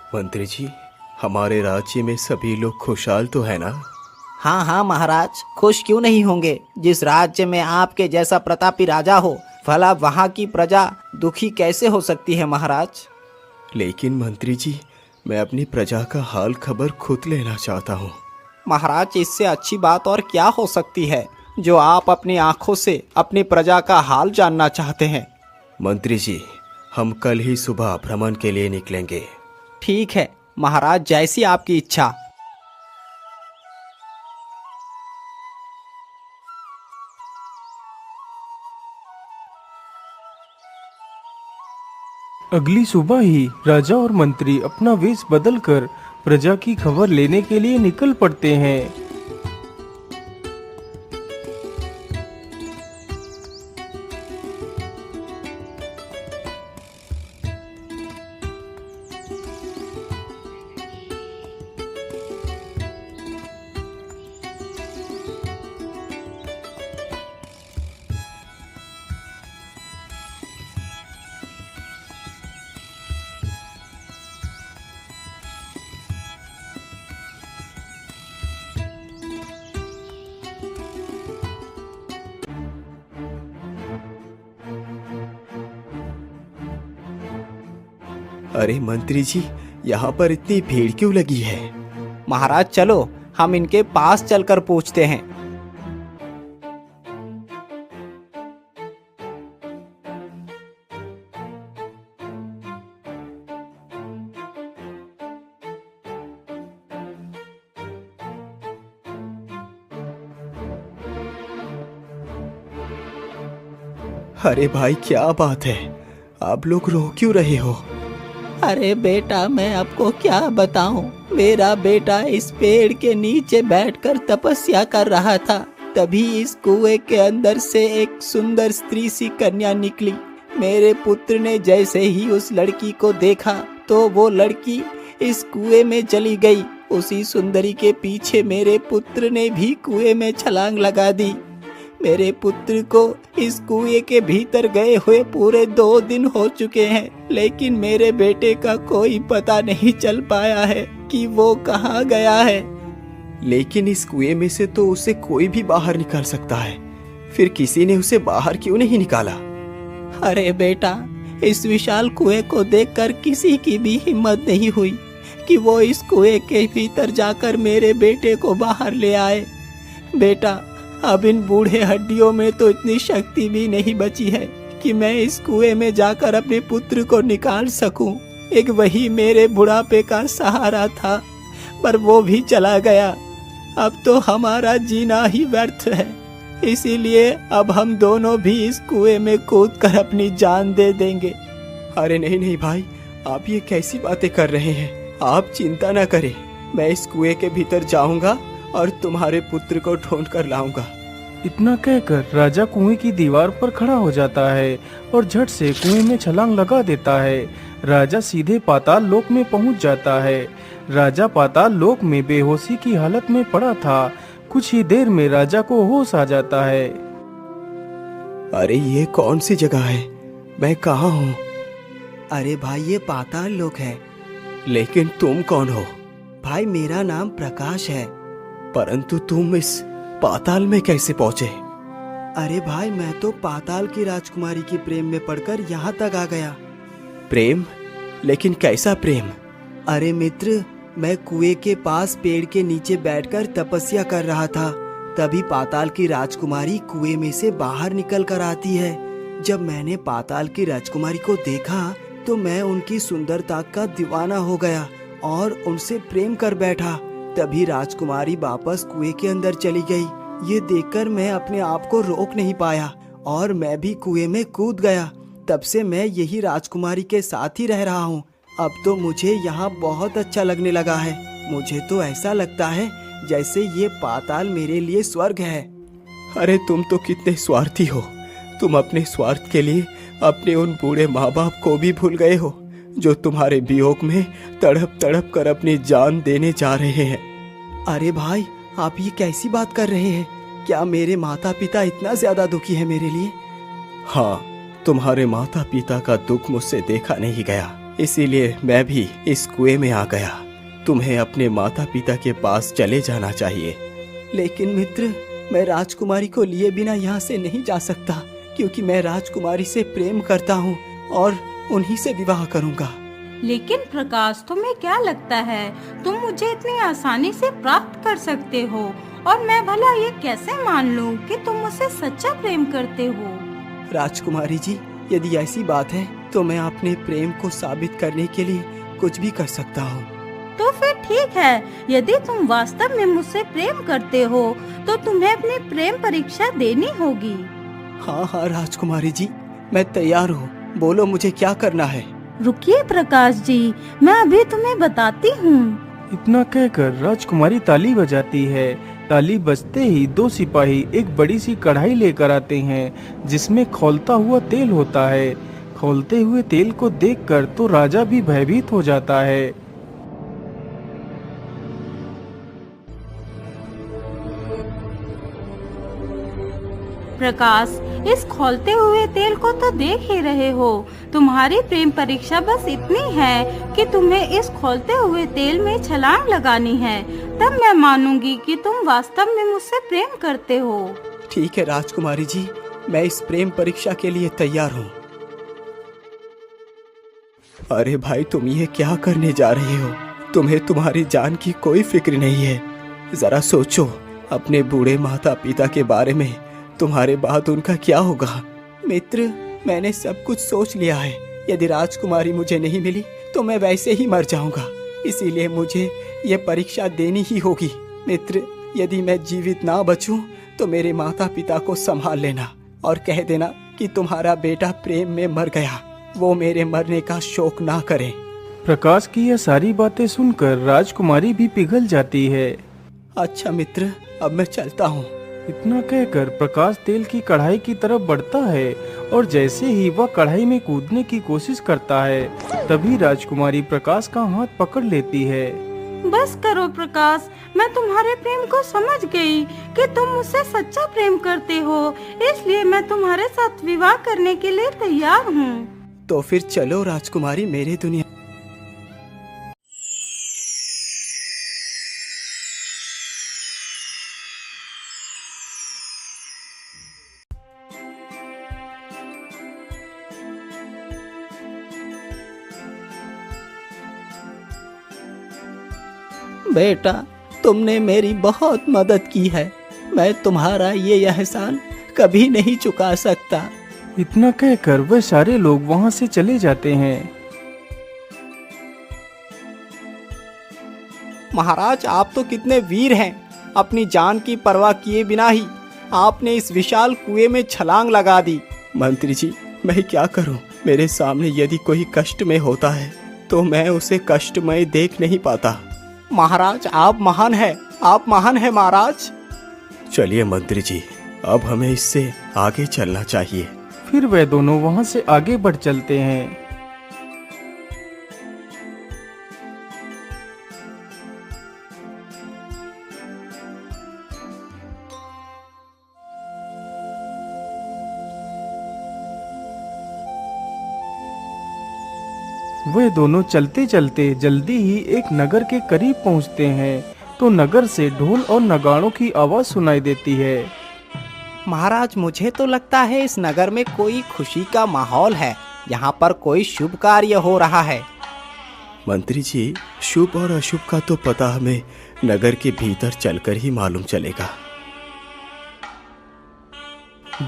मंत्री जी, हमारे राज्य में सभी लोग खुशहाल तो है ना? हाँ हाँ महाराज, खुश क्यों नहीं होंगे। जिस राज्य में आपके जैसा प्रतापी राजा हो, भला वहाँ की प्रजा दुखी कैसे हो सकती है महाराज। लेकिन मंत्री जी, मैं अपनी प्रजा का हाल खबर खुद लेना चाहता हूँ। महाराज, इससे अच्छी बात और क्या हो सकती है जो आप अपनी आंखों से अपनी प्रजा का हाल जानना चाहते हैं। मंत्री जी, हम कल ही सुबह भ्रमण के लिए निकलेंगे। ठीक है महाराज, जैसी आपकी इच्छा। अगली सुबह ही राजा और मंत्री अपना वेश बदलकर प्रजा की खबर लेने के लिए निकल पड़ते हैं। अरे मंत्री जी, यहाँ पर इतनी भीड़ क्यों लगी है? महाराज चलो, हम इनके पास चलकर पूछते हैं। अरे भाई, क्या बात है? आप लोग रो क्यों रहे हो? अरे बेटा, मैं आपको क्या बताऊं। मेरा बेटा इस पेड़ के नीचे बैठकर तपस्या कर रहा था, तभी इस कुएं के अंदर से एक सुंदर स्त्री सी कन्या निकली। मेरे पुत्र ने जैसे ही उस लड़की को देखा तो वो लड़की इस कुएं में चली गई। उसी सुंदरी के पीछे मेरे पुत्र ने भी कुएं में छलांग लगा दी। मेरे पुत्र को इस कुएं के भीतर गए हुए पूरे 2 दिन हो चुके हैं, लेकिन मेरे बेटे का कोई पता नहीं चल पाया है कि वो कहाँ गया है। लेकिन इस कुएं में से तो उसे कोई भी बाहर निकाल सकता है, फिर किसी ने उसे बाहर क्यों नहीं निकाला? अरे बेटा, इस विशाल कुएं को देखकर किसी की भी हिम्मत नहीं हुई कि वो इस कुएं के भीतर जाकर मेरे बेटे को बाहर ले आए। बेटा, अब इन बूढ़े हड्डियों में तो इतनी शक्ति भी नहीं बची है कि मैं इस कुएं में जाकर अपने पुत्र को निकाल सकूं। एक वही मेरे बुढ़ापे का सहारा था, पर वो भी चला गया। अब तो हमारा जीना ही व्यर्थ है, इसीलिए अब हम दोनों भी इस कुएं में कूदकर अपनी जान दे देंगे। अरे नहीं नहीं भाई, आप ये कैसी बातें कर रहे हैं? आप चिंता न करें, मैं इस कुएं के भीतर जाऊंगा और तुम्हारे पुत्र को ढूंढ कर लाऊंगा। इतना कहकर राजा कुएं की दीवार पर खड़ा हो जाता है और झट से कुएं में छलांग लगा देता है। राजा सीधे पाताल लोक में पहुंच जाता है। राजा पाताल लोक में बेहोशी की हालत में पड़ा था। कुछ ही देर में राजा को होश आ जाता है। अरे ये कौन सी जगह है? मैं कहाँ हूँ? अरे भाई, ये पाताल लोक है। लेकिन तुम कौन हो? भाई, मेरा नाम प्रकाश है। परंतु तुम इस पाताल में कैसे पहुँचे? अरे भाई, मैं तो पाताल की राजकुमारी की प्रेम में पड़कर यहाँ तक आ गया। प्रेम? लेकिन कैसा प्रेम? अरे मित्र, मैं कुएं के पास पेड़ के नीचे बैठकर तपस्या कर रहा था, तभी पाताल की राजकुमारी कुएं में से बाहर निकल कर आती है। जब मैंने पाताल की राजकुमारी को देखा तो मैं उनकी सुंदरता का दीवाना हो गया और उनसे प्रेम कर बैठा। तभी राजकुमारी वापस कुएं के अंदर चली गई। ये देखकर मैं अपने आप को रोक नहीं पाया और मैं भी कुएं में कूद गया। तब से मैं यही राजकुमारी के साथ ही रह रहा हूँ। अब तो मुझे यहाँ बहुत अच्छा लगने लगा है। मुझे तो ऐसा लगता है जैसे ये पाताल मेरे लिए स्वर्ग है। अरे तुम तो कितने स्वार्थी हो। तुम अपने स्वार्थ के लिए अपने उन बूढ़े माँ बाप को भी भूल गए हो, जो तुम्हारे वियोग में तड़प तड़प कर अपनी जान देने जा रहे हैं। अरे भाई, आप ये कैसी बात कर रहे हैं? क्या मेरे माता पिता इतना ज्यादा दुखी है मेरे लिए? हाँ, तुम्हारे माता पिता का दुख मुझसे देखा नहीं गया, इसीलिए मैं भी इस कुएं में आ गया। तुम्हें अपने माता पिता के पास चले जाना चाहिए। लेकिन मित्र, मैं राजकुमारी को लिए बिना यहाँ से नहीं जा सकता, क्योंकि मैं राजकुमारी से प्रेम करता हूँ और उन्हीं से विवाह करूँगा। लेकिन प्रकाश, तुम्हें क्या लगता है तुम मुझे इतनी आसानी से प्राप्त कर सकते हो? और मैं भला ये कैसे मान लूं कि तुम मुझसे सच्चा प्रेम करते हो? राजकुमारी जी, यदि ऐसी बात है तो मैं अपने प्रेम को साबित करने के लिए कुछ भी कर सकता हूँ। तो फिर ठीक है, यदि तुम वास्तव में मुझसे प्रेम करते हो तो तुम्हें अपनी प्रेम परीक्षा देनी होगी। हाँ हाँ राजकुमारी जी, मैं तैयार हूँ। बोलो मुझे क्या करना है। रुकिए प्रकाश जी, मैं अभी तुम्हें बताती हूँ। इतना कहकर राजकुमारी ताली बजाती है। ताली बजते ही दो सिपाही एक बड़ी सी कढ़ाई लेकर आते हैं जिसमें खौलता हुआ तेल होता है। खौलते हुए तेल को देखकर तो राजा भी भयभीत हो जाता है। प्रकाश, इस खौलते हुए तेल को तो देख ही रहे हो। तुम्हारी प्रेम परीक्षा बस इतनी है कि तुम्हें इस खौलते हुए तेल में छलांग लगानी है, तब मैं मानूंगी कि तुम वास्तव में मुझसे प्रेम करते हो। ठीक है राजकुमारी जी, मैं इस प्रेम परीक्षा के लिए तैयार हूँ। अरे भाई, तुम ये क्या करने जा रहे हो? तुम्हें तुम्हारी जान की कोई फिक्र नहीं है। जरा सोचो अपने बूढ़े माता पिता के बारे में। तुम्हारे बाद उनका क्या होगा? मित्र, मैंने सब कुछ सोच लिया है। यदि राजकुमारी मुझे नहीं मिली तो मैं वैसे ही मर जाऊंगा। इसीलिए मुझे ये परीक्षा देनी ही होगी। मित्र, यदि मैं जीवित ना बचूं तो मेरे माता पिता को संभाल लेना और कह देना कि तुम्हारा बेटा प्रेम में मर गया। वो मेरे मरने का शोक ना करें। प्रकाश की यह सारी बातें सुनकर राजकुमारी भी पिघल जाती है। अच्छा मित्र, अब मैं चलता हूँ। इतना कहकर प्रकाश तेल की कढ़ाई की तरफ बढ़ता है और जैसे ही वह कढ़ाई में कूदने की कोशिश करता है तभी राजकुमारी प्रकाश का हाथ पकड़ लेती है। बस करो प्रकाश, मैं तुम्हारे प्रेम को समझ गई कि तुम मुझसे सच्चा प्रेम करते हो, इसलिए मैं तुम्हारे साथ विवाह करने के लिए तैयार हूँ। तो फिर चलो राजकुमारी, मेरे दुनिया। बेटा, तुमने मेरी बहुत मदद की है। मैं तुम्हारा ये एहसान कभी नहीं चुका सकता। इतना कहकर वह सारे लोग वहाँ से चले जाते हैं। महाराज, आप तो कितने वीर हैं। अपनी जान की परवाह किए बिना ही आपने इस विशाल कुएं में छलांग लगा दी। मंत्री जी, मैं क्या करूं? मेरे सामने यदि कोई कष्ट में होता है तो मैं उसे कष्टमय देख नहीं पाता। महाराज, आप महान हैं। आप महान हैं महाराज। चलिए मंत्री जी, अब हमें इससे आगे चलना चाहिए। फिर वे दोनों वहाँ से आगे बढ़ चलते हैं। वे दोनों चलते चलते जल्दी ही एक नगर के करीब पहुंचते हैं तो नगर से ढोल और नगाड़ों की आवाज सुनाई देती है। महाराज, मुझे तो लगता है इस नगर में कोई खुशी का माहौल है। यहाँ पर कोई शुभ कार्य हो रहा है। मंत्री जी, शुभ और अशुभ का तो पता हमें नगर के भीतर चलकर ही मालूम चलेगा।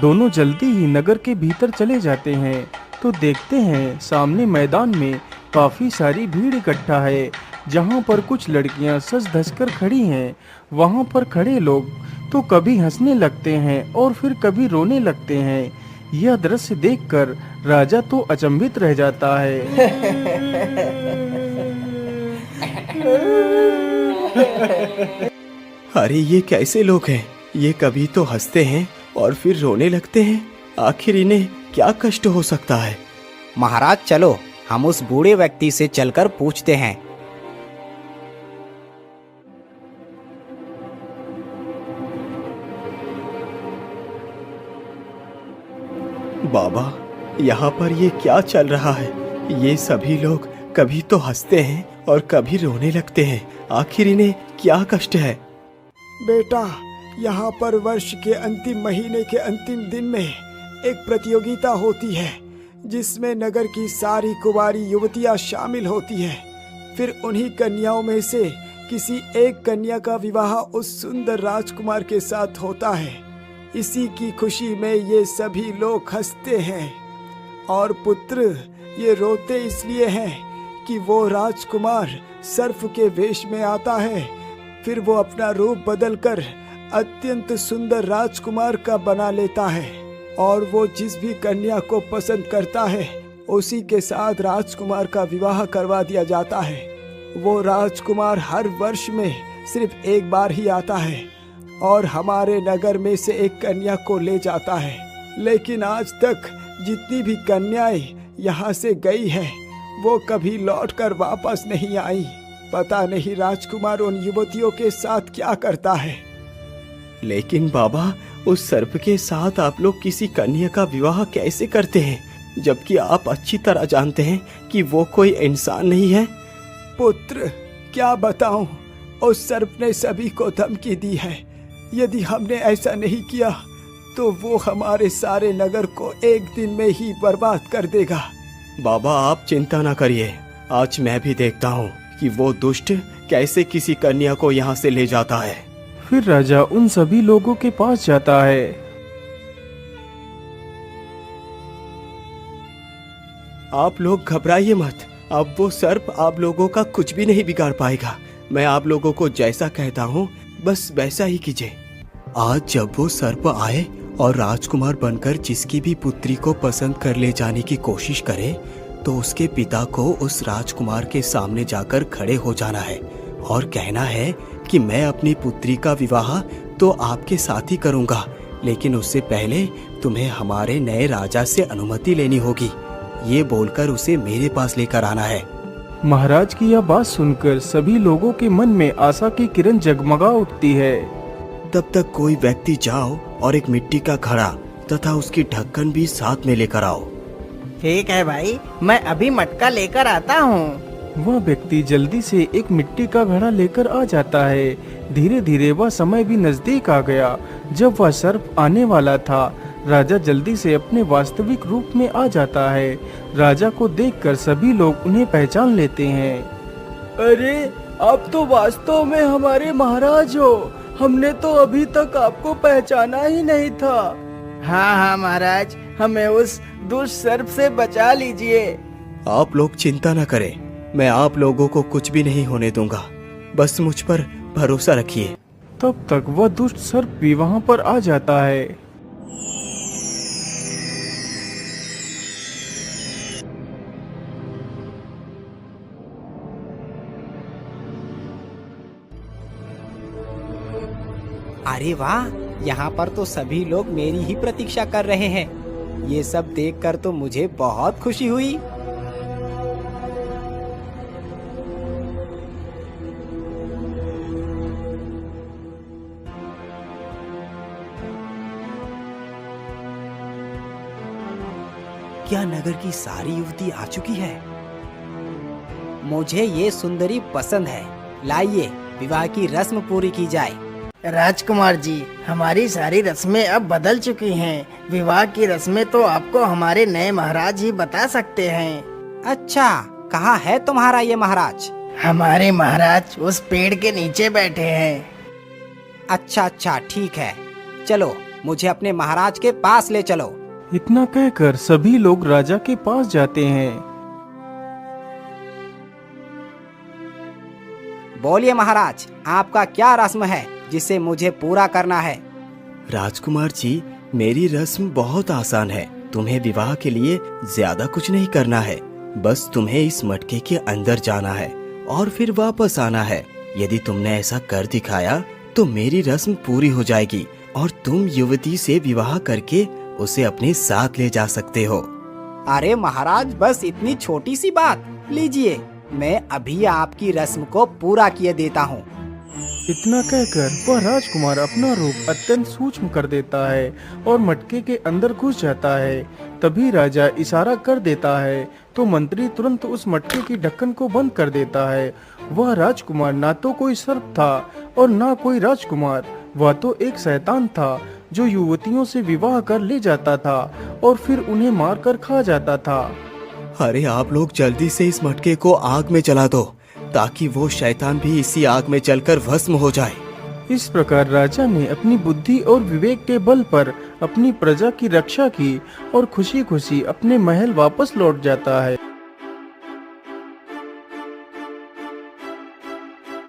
दोनों जल्दी ही नगर के भीतर चले जाते हैं तो देखते हैं सामने मैदान में काफी सारी भीड़ इकट्ठा है, जहाँ पर कुछ लड़कियाँ सज धज कर खड़ी हैं। वहाँ पर खड़े लोग तो कभी हंसने लगते हैं और फिर कभी रोने लगते हैं। यह दृश्य देखकर राजा तो अचंभित रह जाता है। अरे ये कैसे लोग हैं? ये कभी तो हंसते हैं और फिर रोने लगते हैं। आखिर इन्हें क्या कष्ट हो सकता है? महाराज, चलो हम उस बूढ़े व्यक्ति से चलकर पूछते हैं। बाबा, यहाँ पर ये क्या चल रहा है? ये सभी लोग कभी तो हंसते हैं और कभी रोने लगते हैं। आखिर इन्हें क्या कष्ट है? बेटा, यहाँ पर वर्ष के अंतिम महीने के अंतिम दिन में एक प्रतियोगिता होती है जिसमें नगर की सारी कुंवारी युवतियाँ शामिल होती हैं। फिर उन्हीं कन्याओं में से किसी एक कन्या का विवाह उस सुंदर राजकुमार के साथ होता है। इसी की खुशी में ये सभी लोग हंसते हैं और पुत्र ये रोते इसलिए हैं कि वो राजकुमार सर्प के वेश में आता है। फिर वो अपना रूप बदलकर अत्यंत सुंदर राजकुमार का बना लेता है और वो जिस भी कन्या को पसंद करता है उसी के साथ राजकुमार का विवाह करवा दिया जाता है। वो राजकुमार हर वर्ष में सिर्फ एक बार ही आता है और हमारे नगर में से एक कन्या को ले जाता है। लेकिन आज तक जितनी भी कन्याएं यहाँ से गई है वो कभी लौटकर वापस नहीं आई। पता नहीं राजकुमार उन युवतियों के साथ क्या करता है। लेकिन बाबा, उस सर्प के साथ आप लोग किसी कन्या का विवाह कैसे करते हैं, जबकि आप अच्छी तरह जानते हैं कि वो कोई इंसान नहीं है? पुत्र, क्या बताऊं, उस सर्प ने सभी को धमकी दी है। यदि हमने ऐसा नहीं किया तो वो हमारे सारे नगर को एक दिन में ही बर्बाद कर देगा। बाबा, आप चिंता ना करिए। आज मैं भी देखता हूँ कि वो दुष्ट कैसे किसी कन्या को यहाँ से ले जाता है। फिर राजा उन सभी लोगों के पास जाता है। आप लोग घबराइए मत। अब वो सर्प आप लोगों का कुछ भी नहीं बिगाड़ पाएगा। मैं आप लोगों को जैसा कहता हूँ बस वैसा ही कीजिए। आज जब वो सर्प आए और राजकुमार बनकर जिसकी भी पुत्री को पसंद कर ले जाने की कोशिश करे तो उसके पिता को उस राजकुमार के सामने जाकर खड़े हो जाना है और कहना है कि मैं अपनी पुत्री का विवाह तो आपके साथ ही करूंगा, लेकिन उससे पहले तुम्हें हमारे नए राजा से अनुमति लेनी होगी। ये बोलकर उसे मेरे पास लेकर आना है। महाराज की यह बात सुनकर सभी लोगों के मन में आशा की किरण जगमगा उठती है। तब तक कोई व्यक्ति जाओ और एक मिट्टी का घड़ा तथा उसकी ढक्कन भी साथ में लेकर आओ। ठीक है भाई, मैं अभी मटका लेकर आता हूँ। वह व्यक्ति जल्दी से एक मिट्टी का घड़ा लेकर आ जाता है। धीरे धीरे वह समय भी नजदीक आ गया जब वह सर्प आने वाला था। राजा जल्दी से अपने वास्तविक रूप में आ जाता है। राजा को देखकर सभी लोग उन्हें पहचान लेते हैं। अरे, आप तो वास्तव में हमारे महाराज हो। हमने तो अभी तक आपको पहचाना ही नहीं था। हाँ हाँ महाराज, हमें उस दुष्ट सर्प से बचा लीजिए। आप लोग चिंता न करें, मैं आप लोगों को कुछ भी नहीं होने दूंगा। बस मुझ पर भरोसा रखिए। तब तक वह दुष्ट सर्प भी वहाँ पर आ जाता है। अरे वाह, यहाँ पर तो सभी लोग मेरी ही प्रतीक्षा कर रहे हैं। ये सब देखकर तो मुझे बहुत खुशी हुई। क्या नगर की सारी युवती आ चुकी है? मुझे ये सुंदरी पसंद है। लाइए, विवाह की रस्म पूरी की जाए। राजकुमार जी, हमारी सारी रस्में अब बदल चुकी हैं। विवाह की रस्में तो आपको हमारे नए महाराज ही बता सकते हैं। अच्छा, कहाँ है तुम्हारा ये महाराज? हमारे महाराज उस पेड़ के नीचे बैठे हैं। अच्छा अच्छा, ठीक है। चलो, मुझे अपने महाराज के पास ले चलो। इतना कहकर सभी लोग राजा के पास जाते हैं। बोलिए महाराज, आपका क्या रस्म है जिसे मुझे पूरा करना है? राजकुमार जी, मेरी रस्म बहुत आसान है। तुम्हें विवाह के लिए ज्यादा कुछ नहीं करना है। बस तुम्हें इस मटके के अंदर जाना है और फिर वापस आना है। यदि तुमने ऐसा कर दिखाया तो मेरी रस्म पूरी हो जाएगी और तुम युवती से विवाह करके उसे अपने साथ ले जा सकते हो। अरे महाराज, बस इतनी छोटी सी बात। लीजिए, मैं अभी आपकी रस्म को पूरा किए देता हूँ। इतना कहकर वह राजकुमार अपना रूप अत्यंत सूक्ष्म कर देता है और मटके के अंदर घुस जाता है। तभी राजा इशारा कर देता है तो मंत्री तुरंत उस मटके की ढक्कन को बंद कर देता है। वह राजकुमार ना तो कोई सर्प था और ना कोई राजकुमार, वह तो एक शैतान था जो युवतियों से विवाह कर ले जाता था और फिर उन्हें मारकर खा जाता था। अरे आप लोग जल्दी से इस मटके को आग में जला दो ताकि वो शैतान भी इसी आग में जलकर भस्म हो जाए। इस प्रकार राजा ने अपनी बुद्धि और विवेक के बल पर अपनी प्रजा की रक्षा की और खुशी खुशी अपने महल वापस लौट जाता है।